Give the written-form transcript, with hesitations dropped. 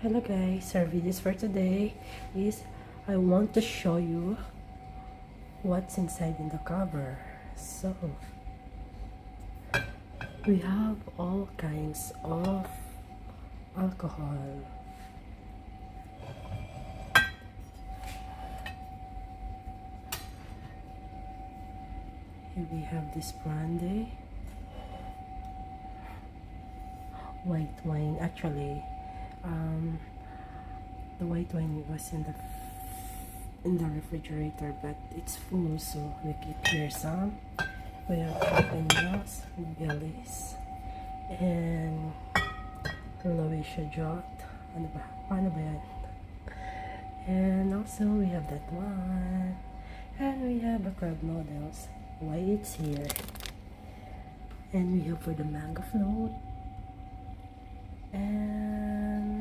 Hello guys, our videos for today is I want to show you what's inside in the cover. So we have all kinds of alcohol. Here we have this brandy, white wine. Actually, the white wine was in the refrigerator, but it's full, so we keep here some. We have Campagnas, Baileys, and Loesia Jot. Ano ba? Paano ba yan? And also we have that one. And we have a crab noodles. Why it's here. And we have for the mango float. And